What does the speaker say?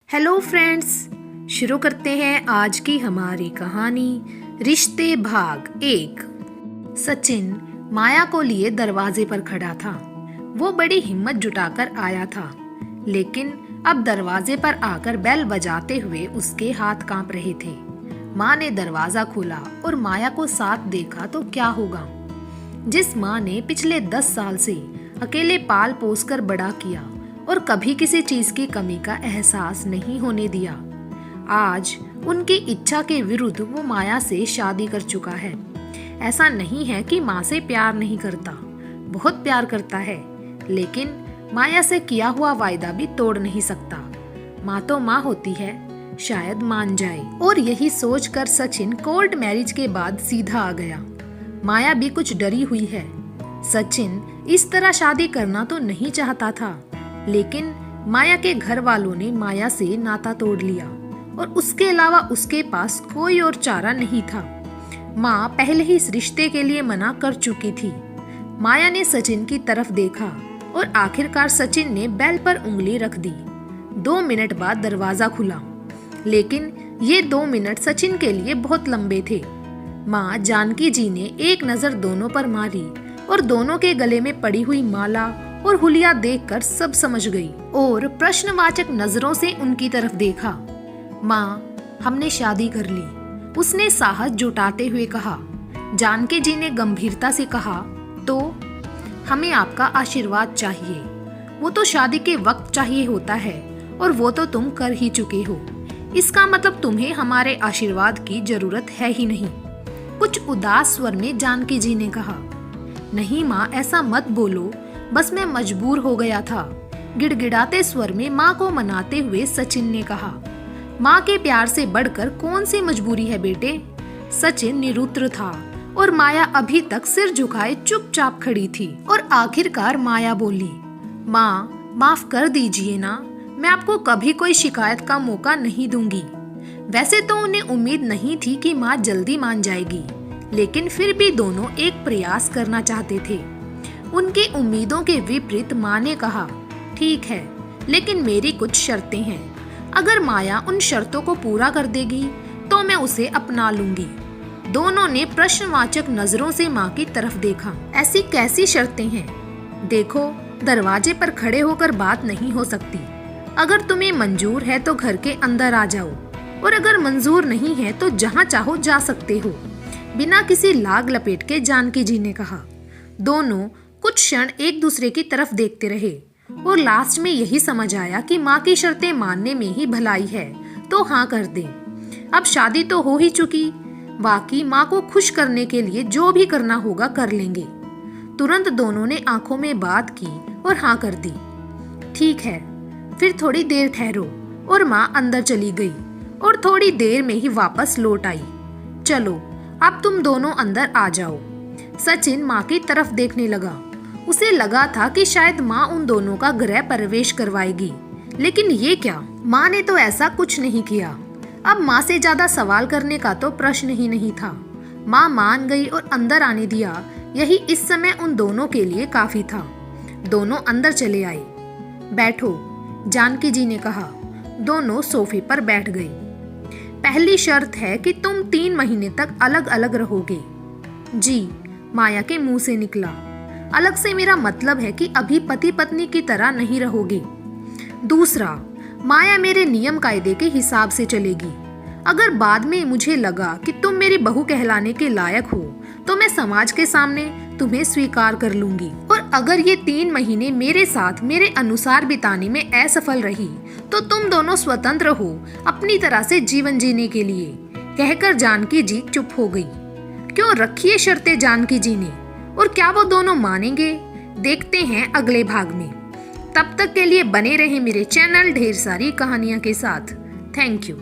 Hello friends, शुरू करते हैं आज की हमारी कहानी रिश्ते भाग 1। सचिन माया को लिए दरवाजे पर खड़ा था। वो बड़ी हिम्मत जुटाकर आया था, लेकिन अब दरवाजे पर आकर बेल बजाते हुए उसके हाथ कांप रहे थे। माँ ने दरवाजा खोला और माया को साथ देखा तो क्या होगा। जिस माँ ने पिछले 10 साल से अकेले पाल पोस कर बड़ा किया और कभी किसी चीज की कमी का एहसास नहीं होने दिया, आज उनकी इच्छा के विरुद्ध वो माया से शादी कर चुका है। ऐसा नहीं है कि माँ से प्यार नहीं करता, बहुत प्यार करता है, लेकिन माया से किया हुआ वायदा भी तोड़ नहीं सकता। माँ तो माँ होती है, शायद मान जाए। और यही सोचकर सचिन कोर्ट मैरिज के बाद सीधा आ गया। माया भी कुछ डरी हुई है। सचिन इस तरह शादी करना तो नहीं चाहता था, लेकिन माया के घर वालों ने माया से नाता तोड़ लिया और उसके अलावा उसके पास कोई और चारा नहीं था। माँ पहले ही इस रिश्ते के लिए मना कर चुकी थी। माया ने सचिन की तरफ देखा और आखिरकार सचिन ने बेल पर उंगली रख दी। 2 मिनट बाद दरवाजा खुला, लेकिन ये 2 मिनट सचिन के लिए बहुत लंबे थे। माँ जानकी जी ने एक नजर दोनों पर मारी और दोनों के गले में पड़ी हुई माला और हुलिया देखकर सब समझ गई और प्रश्नवाचक नजरों से उनकी तरफ देखा। माँ, हमने शादी कर ली, उसने साहस जुटाते हुए कहा। जानकी जी ने गंभीरता से कहा, तो हमें आपका आशीर्वाद चाहिए। वो तो शादी के वक्त चाहिए होता है और वो तो तुम कर ही चुके हो। इसका मतलब तुम्हें हमारे आशीर्वाद की जरूरत है ही नहीं। कुछ उदास स्वर में जानकी जी ने कहा। नहीं माँ, ऐसा मत बोलो, बस मैं मजबूर हो गया था। गिड़गिड़ाते स्वर में माँ को मनाते हुए सचिन ने कहा। माँ के प्यार से बढ़कर कौन सी मजबूरी है बेटे। सचिन निरुत्तर था और माया अभी तक सिर झुकाए चुपचाप खड़ी थी। और आखिरकार माया बोली, माँ माफ कर दीजिए ना, मैं आपको कभी कोई शिकायत का मौका नहीं दूंगी। वैसे तो उन्हें उम्मीद नहीं थी कि माँ जल्दी मान जाएगी, लेकिन फिर भी दोनों एक प्रयास करना चाहते थे। उनकी उम्मीदों के विपरीत माँ ने कहा, ठीक है, लेकिन मेरी कुछ शर्तें हैं। अगर माया उन शर्तों को पूरा कर देगी तो मैं उसे अपना लूंगी। दोनों ने प्रश्नवाचक नजरों से माँ की तरफ देखा। ऐसी कैसी शर्तें हैं? देखो, दरवाजे पर खड़े होकर बात नहीं हो सकती। अगर तुम्हें मंजूर है तो घर के अंदर आ जाओ, और अगर मंजूर नहीं है तो जहाँ चाहो जा सकते हो, बिना किसी लाग लपेट के जानकी जी ने कहा। दोनों कुछ क्षण एक दूसरे की तरफ देखते रहे और लास्ट में यही समझ आया कि माँ की शर्तें मानने में ही भलाई है, तो हाँ कर दे। अब शादी तो हो ही चुकी, बाकी माँ को खुश करने के लिए जो भी करना होगा कर लेंगे। तुरंत दोनों ने आंखों में बात की और हाँ कर दी। ठीक है, फिर थोड़ी देर ठहरो। और माँ अंदर चली गई और थोड़ी देर में ही वापस लौट आई। चलो, अब तुम दोनों अंदर आ जाओ। सचिन माँ की तरफ देखने लगा। उसे लगा था कि शायद माँ उन दोनों का गृह प्रवेश करवाएगी, लेकिन ये क्या, माँ ने तो ऐसा कुछ नहीं किया। अब माँ से ज्यादा सवाल करने का तो प्रश्न ही नहीं था। माँ मान गई और अंदर आने दिया। यही इस समय उन दोनों के लिए काफी था। दोनों अंदर चले आए। बैठो, जानकी जी ने कहा। दोनों सोफे पर बैठ गए। पहली शर्त है कि तुम 3 महीने तक अलग अलग रहोगे। जी, माया के मुंह से निकला। अलग से मेरा मतलब है कि अभी पति पत्नी की तरह नहीं रहोगे। दूसरा, माया मेरे नियम कायदे के हिसाब से चलेगी। अगर बाद में मुझे लगा कि तुम मेरी बहू कहलाने के लायक हो तो मैं समाज के सामने तुम्हें स्वीकार कर लूंगी। और अगर ये 3 महीने मेरे साथ मेरे अनुसार बिताने में असफल रही तो तुम दोनों स्वतंत्र हो अपनी तरह से जीवन जीने के लिए। कहकर जानकी जी चुप हो गई। क्यों रखी है शर्तें जानकी जी ने, और क्या वो दोनों मानेंगे? देखते हैं अगले भाग में। तब तक के लिए बने रहें मेरे चैनल ढेर सारी कहानियां के साथ। Thank you.